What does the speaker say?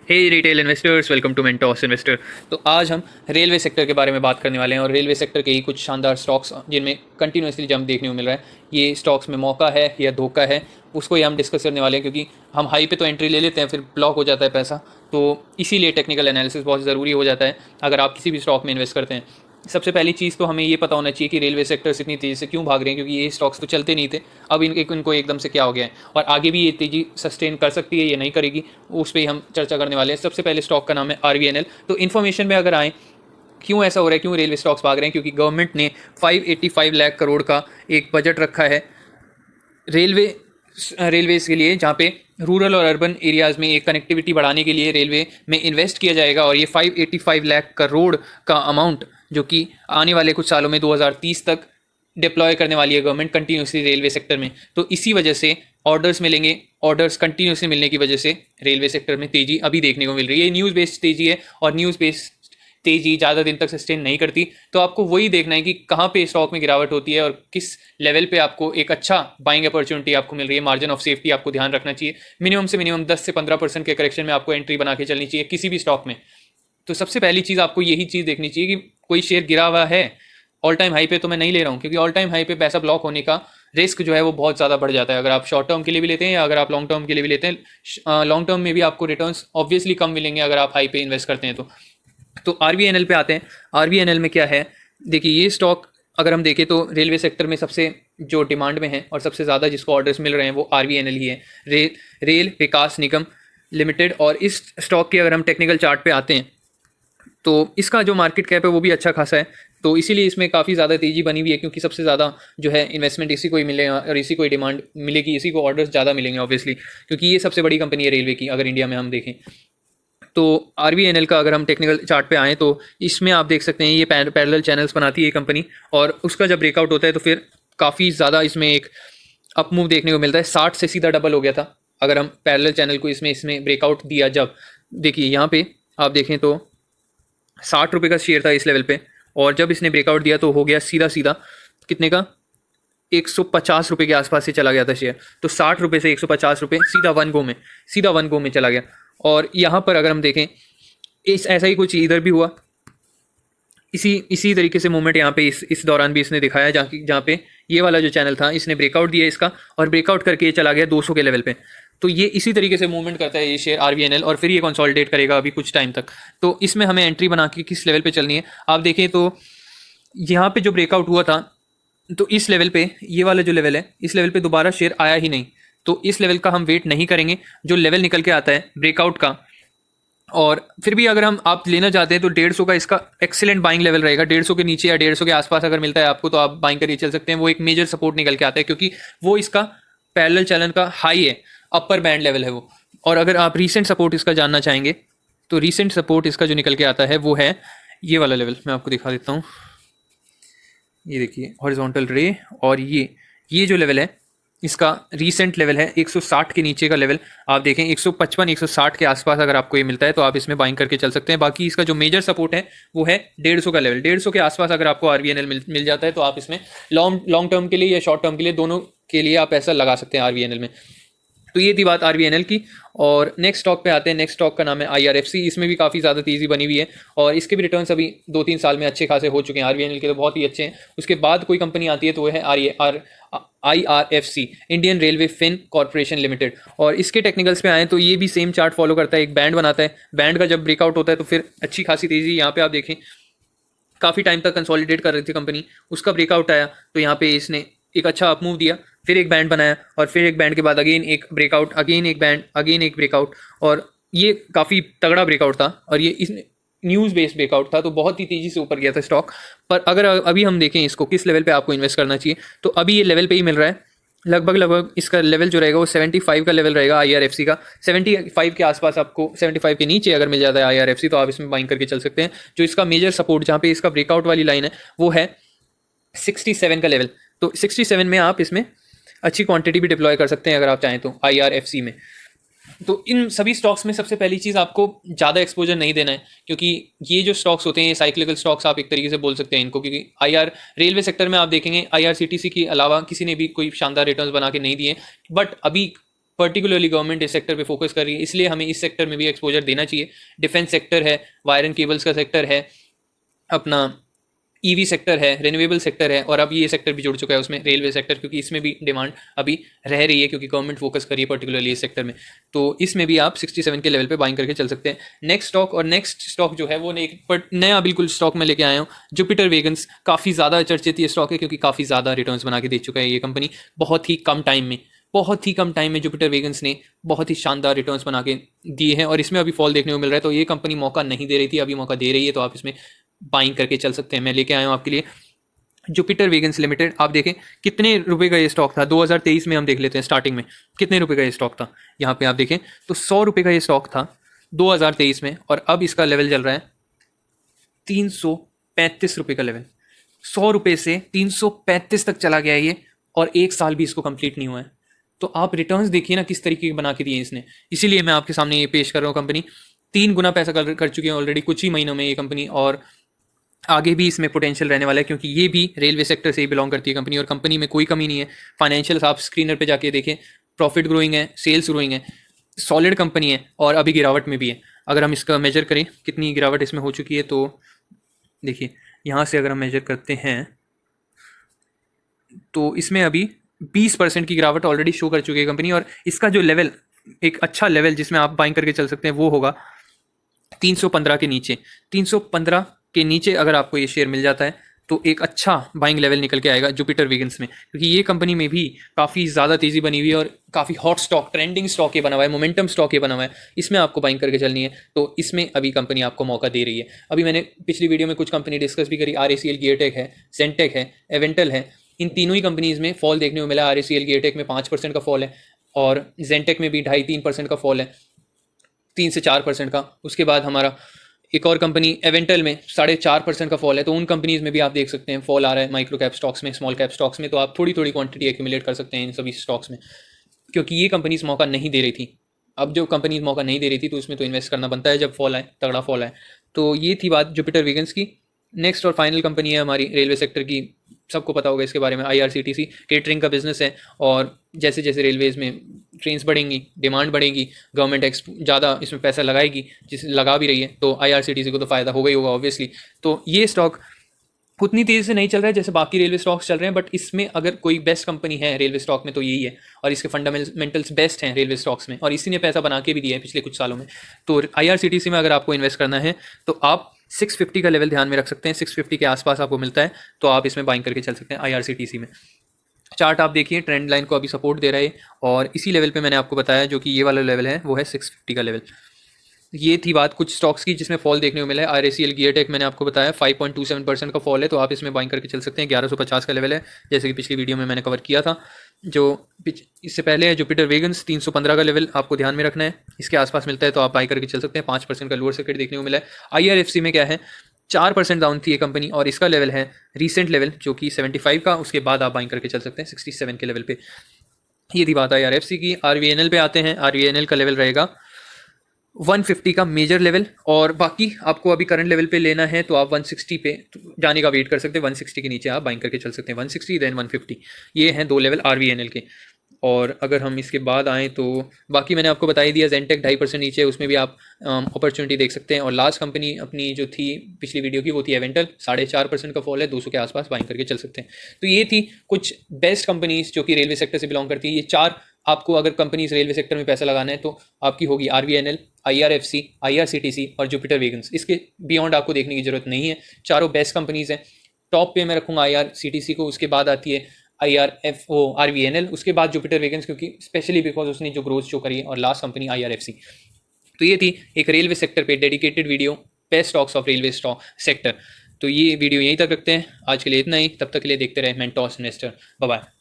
Hey retail investors, welcome to Mentos investor. तो आज हम रेलवे सेक्टर के बारे में बात करने वाले हैं और रेलवे सेक्टर के ही कुछ शानदार स्टॉक्स जिनमें कंटिन्यूसली जंप देखने को मिल रहा है। ये स्टॉक्स में मौका है या धोखा है, उसको ही हम डिस्कस करने वाले हैं, क्योंकि हम हाई पे तो एंट्री ले लेते हैं, फिर ब्लॉक हो जाता है पैसा। तो इसीलिए टेक्निकल एनालिसिस बहुत ज़रूरी हो जाता है अगर आप किसी भी स्टॉक में इन्वेस्ट करते हैं। सबसे पहली चीज़ तो हमें ये पता होना चाहिए कि रेलवे सेक्टर्स इतनी तेज़ी से क्यों भाग रहे हैं, क्योंकि ये स्टॉक्स तो चलते नहीं थे। अब इनको एकदम से क्या हो गया है और आगे भी ये तेज़ी सस्टेन कर सकती है या नहीं करेगी, उस पर हम चर्चा करने वाले हैं। सबसे पहले स्टॉक का नाम है RVNL। तो इन्फॉर्मेशन में अगर आए क्यों ऐसा हो रहा है, क्यों रेलवे स्टॉक्स भाग रहे हैं, क्योंकि गवर्नमेंट ने 585 लाख करोड़ का एक बजट रखा है रेलवेज के लिए, जहाँ पे रूरल और अर्बन एरियाज़ में एक कनेक्टिविटी बढ़ाने के लिए रेलवे में इन्वेस्ट किया जाएगा। और ये 585 लाख करोड़ का अमाउंट जो कि आने वाले कुछ सालों में 2030 तक डिप्लॉय करने वाली है गवर्नमेंट कंटिन्यूसली रेलवे सेक्टर में। तो इसी वजह से ऑर्डर्स मिलेंगे, ऑर्डर्स कंटिन्यूसली मिलने की वजह से रेलवे सेक्टर में तेज़ी अभी देखने को मिल रही है। ये न्यूज़ बेस्ड तेज़ी है और न्यूज़ बेस्ड तेज़ी ज़्यादा दिन तक सस्टेन नहीं करती। तो आपको वही देखना है कि कहाँ पे स्टॉक में गिरावट होती है और किस लेवल पे आपको एक अच्छा बाइंग अपॉर्चुनिटी आपको मिल रही है। मार्जिन ऑफ सेफ्टी आपको ध्यान रखना चाहिए। मिनिमम से मिनिमम 10 से 15% के करेक्शन में आपको एंट्री बना के चलनी चाहिए किसी भी स्टॉक में। तो सबसे पहली चीज़ आपको यही चीज़ देखनी चाहिए कि कोई शेयर गिरा हुआ है ऑल टाइम हाई पे, तो मैं नहीं ले रहा हूँ, क्योंकि ऑल टाइम हाई पे पैसा ब्लॉक होने का रिस्क जो है वो बहुत ज़्यादा बढ़ जाता है। अगर आप शॉर्ट टर्म के लिए भी लेते हैं या अगर आप लॉन्ग टर्म के लिए भी लेते हैं, लॉन्ग टर्म में भी आपको रिटर्न्स ऑब्वियसली कम मिलेंगे अगर आप हाई पे इन्वेस्ट करते हैं। तो RVNL पे आते हैं। RVNL में क्या है, देखिए ये स्टॉक अगर हम देखें तो रेलवे सेक्टर में सबसे जो डिमांड में है और सबसे ज़्यादा जिसको ऑर्डर्स मिल रहे हैं वो RVNL ही है, रेल विकास निगम लिमिटेड। और इस स्टॉक के अगर हम टेक्निकल चार्ट पे आते हैं तो इसका जो मार्केट कैप है वो भी अच्छा खासा है। तो इसीलिए इसमें काफ़ी ज़्यादा तेज़ी बनी हुई है, क्योंकि सबसे ज़्यादा जो है इन्वेस्टमेंट इसी को ही मिलेगा और इसी को ही डिमांड मिलेगी, इसी को ऑर्डर्स ज़्यादा मिलेंगे ऑब्वियसली, क्योंकि ये सबसे बड़ी कंपनी है रेलवे की अगर इंडिया में हम देखें तो। RVNL का अगर हम टेक्निकल चार्ट पे आएँ तो इसमें आप देख सकते हैं ये पैरेलल चैनल्स बनाती है ये कंपनी, और उसका जब ब्रेकआउट होता है तो फिर काफ़ी ज़्यादा इसमें एक अप मूव देखने को मिलता है। 60 से सीधा डबल हो गया था अगर हम पैरेलल चैनल को इसमें ब्रेकआउट दिया जब। देखिए यहाँ पे आप देखें तो 60 रुपये का शेयर था इस लेवल पे, और जब इसने ब्रेकआउट दिया तो हो गया सीधा सीधा कितने का, 150 रुपये के आसपास से चला गया था शेयर। तो 60 रुपये से 150 रुपये सीधा वन गो में चला गया। और यहाँ पर अगर हम देखें ऐसा ही कुछ इधर भी हुआ, इसी तरीके से मूवमेंट यहाँ पे इस दौरान भी इसने दिखाया, जहाँ पे ये वाला जो चैनल था इसने ब्रेकआउट दिया इसका, और ब्रेकआउट करके ये चला गया 200 के लेवल पे। तो ये इसी तरीके से मूवमेंट करता है ये शेयर RVNL, और फिर ये कंसोलिडेट करेगा अभी कुछ टाइम तक। तो इसमें हमें एंट्री बना के किस लेवल पे चलनी है, आप देखें तो यहाँ पे जो ब्रेकआउट हुआ था तो इस लेवल पे, ये वाला जो लेवल है इस लेवल पे दोबारा शेयर आया ही नहीं। तो इस लेवल का हम वेट नहीं करेंगे, जो लेवल निकल के आता है ब्रेकआउट का। और फिर भी अगर आप लेना चाहते हैं तो 150 का इसका एक्सीलेंट बाइंग लेवल रहेगा। 150 के नीचे या 150 के आसपास अगर मिलता है आपको तो आप बाइंग करिए चल सकते हैं। वो एक मेजर सपोर्ट निकल के आता है, क्योंकि वो इसका पैरेलल चैनल का हाई है, अपर बैंड लेवल है वो। और अगर आप रीसेंट सपोर्ट इसका जानना चाहेंगे तो रीसेंट सपोर्ट इसका जो निकल के आता है वो है ये वाला लेवल, मैं आपको दिखा देता हूँ। ये देखिए हॉरिजॉन्टल रे, और ये जो लेवल है इसका रीसेंट लेवल है 160 के नीचे का लेवल। आप देखें 155 160 के आसपास अगर आपको ये मिलता है तो आप इसमें बाइंग करके चल सकते हैं। बाकी इसका जो मेजर सपोर्ट है वो है 150 का लेवल। 150 के आसपास अगर आपको RVNL मिल जाता है तो आप इसमें लॉन्ग टर्म के लिए या शॉर्ट टर्म के लिए, दोनों के लिए आप पैसा लगा सकते हैं RVNL में। तो ये थी बात RVNL की। और नेक्स्ट स्टॉक पे आते हैं। नेक्स्ट स्टॉक का नाम है IRFC। इसमें भी काफ़ी ज़्यादा तेज़ी बनी हुई है और इसके भी रिटर्न्स अभी 2-3 साल में अच्छे खासे हो चुके हैं। RVNL के तो बहुत ही अच्छे हैं। उसके बाद कोई कंपनी आती है तो वो है IRFC, Indian railway fin corporation limited. और इसके टेक्निकल्स पे आए तो ये भी सेम चार्ट फॉलो करता है, एक बैंड बनाता है। बैंड का जब ब्रेकआउट होता है तो फिर अच्छी खासी तेज़ी, यहाँ पे आप देखें काफ़ी टाइम तक कंसोलिडेट कर रही थी कंपनी, उसका ब्रेकआउट आया तो यहाँ पे इसने एक अच्छा अप मूव दिया, फिर एक बैंड बनाया और फिर एक बैंड के बाद अगेन एक ब्रेकआउट, अगेन एक बैंड, अगेन एक ब्रेकआउट। और ये काफ़ी तगड़ा ब्रेकआउट था और ये इस न्यूज़ बेस्ड ब्रेकआउट था, तो बहुत ही तेज़ी से ऊपर गया था स्टॉक। पर अगर अभी हम देखें इसको किस लेवल पे आपको इन्वेस्ट करना चाहिए, तो अभी ये लेवल पे ही मिल रहा है। लगभग इसका लेवल जो रहेगा वो 75 का लेवल रहेगा IRFC का। 75 के आसपास आपको, 75 के नीचे अगर मिल जाता है IRFC तो आप इसमें बाइंग करके चल सकते हैं। जो इसका मेजर सपोर्ट, जहाँ पे इसका ब्रेकआउट वाली लाइन है वो है 67 का लेवल। तो 67 में आप इसमें अच्छी क्वांटिटी भी डिप्लॉय कर सकते हैं अगर आप चाहें तो IRFC में। तो इन सभी स्टॉक्स में सबसे पहली चीज़ आपको ज़्यादा एक्सपोजर नहीं देना है, क्योंकि ये जो स्टॉक्स होते हैं ये साइक्लिकल स्टॉक्स आप एक तरीके से बोल सकते हैं इनको। क्योंकि रेलवे सेक्टर में आप देखेंगे IRCTC के अलावा किसी ने भी कोई शानदार रिटर्न्स बना के नहीं दिए। बट अभी पर्टिकुलरली गवर्नमेंट इस सेक्टर पे फोकस कर रही है, इसलिए हमें इस सेक्टर में भी एक्सपोजर देना चाहिए। डिफेंस सेक्टर है, वायर एंड केबल्स का सेक्टर है, अपना ईवी सेक्टर है, रिन्यूएबल सेक्टर है, और अब ये सेक्टर भी जुड़ चुका है उसमें, रेलवे सेक्टर, क्योंकि इसमें भी डिमांड अभी रह रही है क्योंकि गवर्नमेंट फोकस कर रही है पर्टिकुलरली इस सेक्टर में। तो इसमें भी आप 67 के लेवल पे बाइंग करके चल सकते हैं। नेक्स्ट स्टॉक, और नेक्स्ट स्टॉक जो है वो नया बिल्कुल स्टॉक में लेके आया हूँ, जुपिटर वेगन्स। काफ़ी ज़्यादा चर्चित ये स्टॉक है क्योंकि काफ़ी ज़्यादा रिटर्न्स बना के दे चुका है ये कंपनी बहुत ही कम टाइम में जुपिटर वेगन्स ने बहुत ही शानदार रिटर्न्स बना के दिए हैं, और इसमें अभी फॉल देखने को मिल रहा है। तो ये कंपनी मौका नहीं दे रही थी, अभी मौका दे रही है, तो आप इसमें बाइंग करके चल सकते हैं। मैं लेके आया हूँ आपके लिए जुपिटर वेगन्स लिमिटेड। आप देखें कितने रुपए का ये स्टॉक था 2023 में, हम देख लेते हैं स्टार्टिंग में कितने रुपए का ये स्टॉक था। यहाँ पे आप देखें तो 100 रुपये का ये स्टॉक था 2023 में, और अब इसका लेवल चल रहा है 335 रुपये का लेवल। 100 रुपये से 335 तक चला गया है ये, और 1 साल भी इसको कंप्लीट नहीं हुआ है। तो आप रिटर्न्स देखिए ना किस तरीके के बना के दिए इसने, इसीलिए मैं आपके सामने ये पेश कर रहा हूँ। कंपनी 3 गुना पैसा कर चुकी है ऑलरेडी कुछ ही महीनों में ये कंपनी, और आगे भी इसमें पोटेंशियल रहने वाला है क्योंकि ये भी रेलवे सेक्टर से ही बिलोंग करती है कंपनी, और कंपनी में कोई कमी नहीं है। फाइनेंशियल्स आप स्क्रीनर पे जाके देखें, प्रॉफिट ग्रोइंग है, सेल्स ग्रोइंग है, सॉलिड कंपनी है, और अभी गिरावट में भी है। अगर हम इसका मेजर करें कितनी गिरावट इसमें हो चुकी है, तो देखिए यहाँ से अगर हम मेजर करते हैं तो इसमें अभी 20% की गिरावट ऑलरेडी शो कर चुकी है कंपनी, और इसका जो लेवल, एक अच्छा लेवल जिसमें आप बाइंग करके चल सकते हैं वो होगा 315 के नीचे। 315 के नीचे अगर आपको ये शेयर मिल जाता है तो एक अच्छा बाइंग लेवल निकल के आएगा जुपिटर वेगन्स में, क्योंकि ये कंपनी में भी काफ़ी ज़्यादा तेज़ी बनी हुई है, और काफ़ी हॉट स्टॉक, ट्रेंडिंग स्टॉक ये बना हुआ है, मोमेंटम स्टॉक ये बना हुआ है, इसमें आपको बाइंग करके चलनी है। तो इसमें अभी कंपनी आपको मौका दे रही है। अभी मैंने पिछली वीडियो में कुछ कंपनी डिस्कस भी करी, RACL गियरटेक है, जेंटेक है, एवेंटल है। इन तीनों ही कंपनीज़ में फॉल देखने को मिला। RACL गियरटेक में 5% का फॉल है, और जेंटेक में भी 2.5-3% का फॉल है, 3 से 4% का। उसके बाद हमारा एक और कंपनी एवेंटल में 4.5% का फॉल है। तो उन कंपनीज में भी आप देख सकते हैं फॉल आ रहा है, माइक्रो कैप स्टॉक्स में, स्मॉल कैप स्टॉक्स में। तो आप थोड़ी थोड़ी क्वांटिटी एक्यूमुलेट कर सकते हैं इन सभी स्टॉक्स में, क्योंकि ये कंपनीज मौका नहीं दे रही थी। अब जो कंपनीज मौका नहीं दे रही थी तो उसमें तो इन्वेस्ट करना बनता है जब फॉल आए, तगड़ा फॉल आए। तो ये थी बात जुपिटर वेगन्स की। नेक्स्ट और फाइनल कंपनी है हमारी रेलवे सेक्टर की, सबको पता होगा इसके बारे में, IRCTC। केटरिंग का बिजनेस है, और जैसे जैसे रेलवेज़ में ट्रेन्स बढ़ेंगी, डिमांड बढ़ेगी, गवर्नमेंट ज़्यादा इसमें पैसा लगाएगी, जिस लगा भी रही है, तो IRCTC को तो फ़ायदा होगा ही होगा ऑब्वियसली। तो ये स्टॉक उतनी तेज़ी से नहीं चल रहा है जैसे बाकी रेलवे स्टॉक्स चल रहे हैं, बट इसमें अगर कोई बेस्ट कंपनी है रेलवे स्टॉक में तो यही है, और इसके फंडामेंटल्स बेस्ट हैं रेलवे स्टॉक्स में, और इसी ने पैसा बना के भी दिया है पिछले कुछ सालों में। तो IRCTC में अगर आपको इन्वेस्ट करना है तो आप 650 का लेवल ध्यान में रख सकते हैं। 650 के आसपास आपको मिलता है तो आप इसमें बाइंग करके चल सकते हैं IRCTC में। चार्ट आप देखिए, ट्रेंड लाइन को अभी सपोर्ट दे रहा है, और इसी लेवल पे मैंने आपको बताया जो कि ये वाला लेवल है वो है 650 का लेवल। ये थी बात कुछ स्टॉक्स की जिसमें फॉल देखने को मिला है। RACL गियरटेक मैंने आपको बताया 5.27% का फॉल है, तो आप इसमें बाइंग करके चल सकते हैं। 1150 का लेवल है, जैसे कि पिछली वीडियो में मैंने कवर किया था। जो इससे पहले है जुपिटर वेगन्स, 315 का लेवल आपको ध्यान में रखना है, इसके आसपास मिलता है तो आप बाई करके चल सकते हैं। 5% का लोअर सर्किट देखने को मिला है। IRFC में क्या है, 4% डाउन थी ये कंपनी, और इसका लेवल है रिसेंट लेवल जो कि 75 का, उसके बाद आप बाइंग करके चल सकते हैं 67 के लेवल पे। ये थी बात IRFC की। RVNL पे आते हैं। RVNL का लेवल रहेगा 150 का मेजर लेवल, और बाकी आपको अभी करंट लेवल पे लेना है तो आप 160 पे जाने का वेट कर सकते हैं। 160 के नीचे आप बाइंग करके चल सकते हैं, 160 देन 150। ये हैं 2 लेवल RVNL के। और अगर हम इसके बाद आएँ तो बाकी मैंने आपको बता ही दिया, जेंटेक 2.5% नीचे, उसमें भी आप अपॉर्चुनिटी देख सकते हैं। और लास्ट कंपनी अपनी जो थी पिछली वीडियो की वो थी एवेंटल, 4.5% का फॉल है, 200 के आसपास बाइंग करके चल सकते हैं। तो ये थी कुछ बेस्ट कंपनीज जो कि रेलवे सेक्टर से बिलोंग करती है। ये 4 आपको अगर कंपनीज रेलवे सेक्टर में पैसा लगाना है तो आपकी होगी RVNL, IRFC, IRCTC और जुपिटर वेगन्स। इसके बियॉन्ड आपको देखने की जरूरत नहीं है, चारों बेस्ट कंपनीज हैं। टॉप पे मैं रखूँगा IRCTC को, उसके बाद आती है RVNL, उसके बाद जुपिटर वेगन्स, क्योंकि स्पेशली बिकॉज उसने जो ग्रोथ शो करी है, और लास्ट कंपनी IRFC। तो ये थी एक रेलवे सेक्टर पे dedicated video, best stocks of railway stock sector. तो ये वीडियो यहीं तक रखते हैं, आज के लिए इतना ही। तब तक के लिए देखते रहे मेंटॉस इन्वेस्टर। Bye bye.